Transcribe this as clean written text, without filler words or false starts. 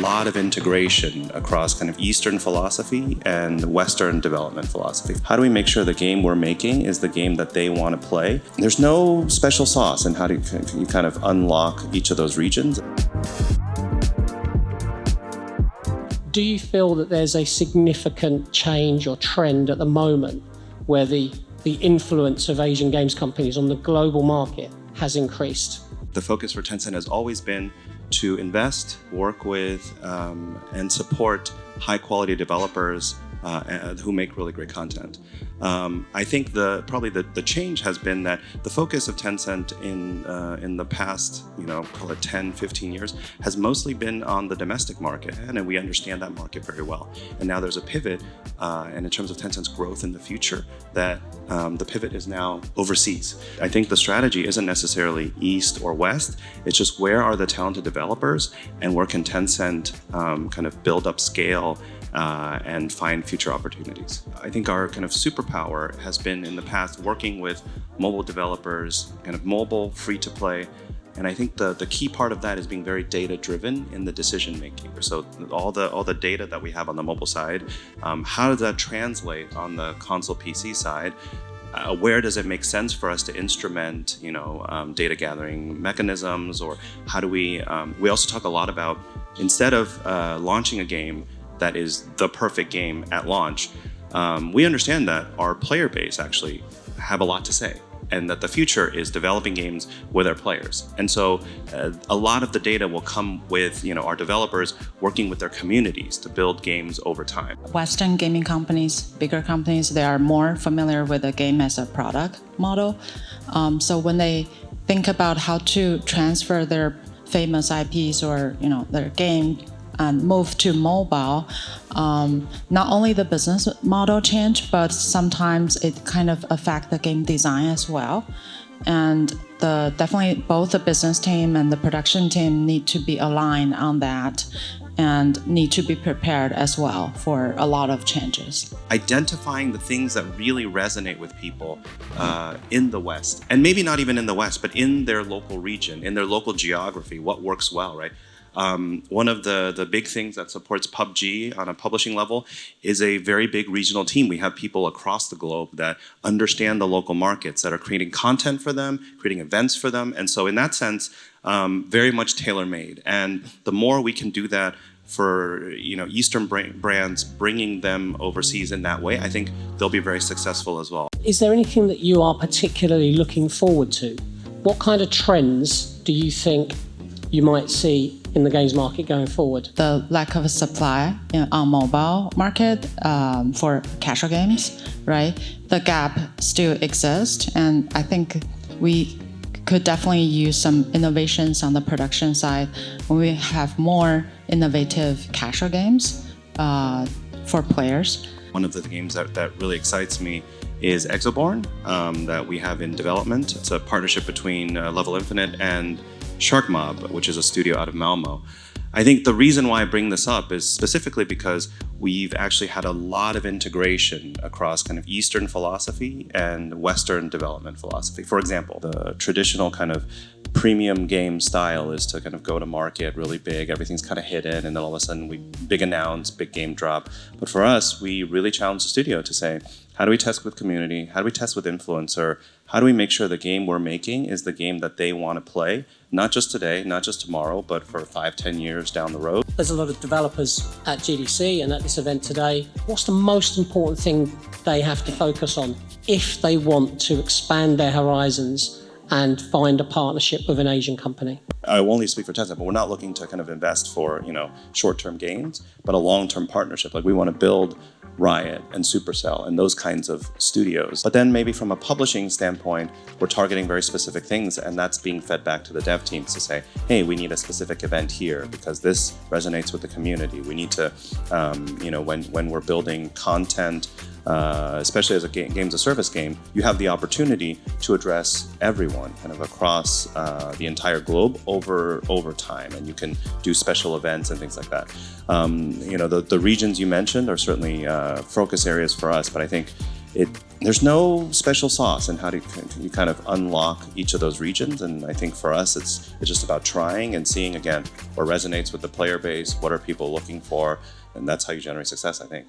lot of integration across kind of Eastern philosophy and Western development philosophy. How do we make sure the game we're making is the game that they want to play? There's no special sauce in how do you kind of unlock each of those regions. Do you feel that there's a significant change or trend at the moment where the influence of Asian games companies on the global market has increased? The focus for Tencent has always been to invest, work with, and support high-quality developers who make really great content. I think probably the change has been that the focus of Tencent in the past, call it 10, 15 years, has mostly been on the domestic market, and we understand that market very well. And now there's a pivot, and in terms of Tencent's growth in the future, that the pivot is now overseas. I think the strategy isn't necessarily east or west, it's just where are the talented developers and where can Tencent kind of build up scale and find future opportunities. I think our kind of superpower has been in the past working with mobile developers, kind of mobile, free-to-play, and I think the key part of that is being very data-driven in the decision-making. So all the data that we have on the mobile side, how does that translate on the console PC side? Where does it make sense for us to instrument, data gathering mechanisms, or how do we also talk a lot about, instead of launching a game that is the perfect game at launch, we understand that our player base actually have a lot to say, and that the future is developing games with our players. And so a lot of the data will come with our developers working with their communities to build games over time. Western gaming companies, bigger companies, they are more familiar with the game as a product model. So when they think about how to transfer their famous IPs or their game and move to mobile, not only the business model change, but sometimes it kind of affect the game design as well. And definitely both the business team and the production team need to be aligned on that and need to be prepared as well for a lot of changes. Identifying the things that really resonate with people in the West, and maybe not even in the West, but in their local region, in their local geography, what works well, right? One of the big things that supports PUBG on a publishing level is a very big regional team. We have people across the globe that understand the local markets, that are creating content for them, creating events for them. And so in that sense, very much tailor-made. And the more we can do that for Eastern brands, bringing them overseas in that way, I think they'll be very successful as well. Is there anything that you are particularly looking forward to? What kind of trends do you think you might see in the games market going forward? The lack of supply on mobile market for casual games, right? The gap still exists, and I think we could definitely use some innovations on the production side when we have more innovative casual games for players. One of the games that really excites me is Exoborn that we have in development. It's a partnership between Level Infinite and Shark Mob, which is a studio out of Malmo. I think the reason why I bring this up is specifically because we've actually had a lot of integration across kind of Eastern philosophy and Western development philosophy. For example, the traditional kind of premium game style is to kind of go to market really big, everything's kind of hidden, and then all of a sudden we big announce, big game drop. But for us, we really challenge the studio to say, how do we test with community? How do we test with influencer? How do we make sure the game we're making is the game that they want to play? Not just today, not just tomorrow, but for 5-10 years down the road. There's a lot of developers at GDC and at this event today. What's the most important thing they have to focus on if they want to expand their horizons and find a partnership with an Asian company? I will only speak for Tencent, but we're not looking to kind of invest for short-term gains, but a long-term partnership. Like we want to build Riot and Supercell and those kinds of studios. But then maybe from a publishing standpoint, we're targeting very specific things, and that's being fed back to the dev teams to say, hey, we need a specific event here because this resonates with the community. We need to, when we're building content, especially as a games as a service game, you have the opportunity to address everyone kind of across the entire globe over time, and you can do special events and things like that. The regions you mentioned are certainly focus areas for us, but I think there's no special sauce in how do you kind of unlock each of those regions. And I think for us, it's just about trying and seeing, again, what resonates with the player base, what are people looking for, and that's how you generate success, I think.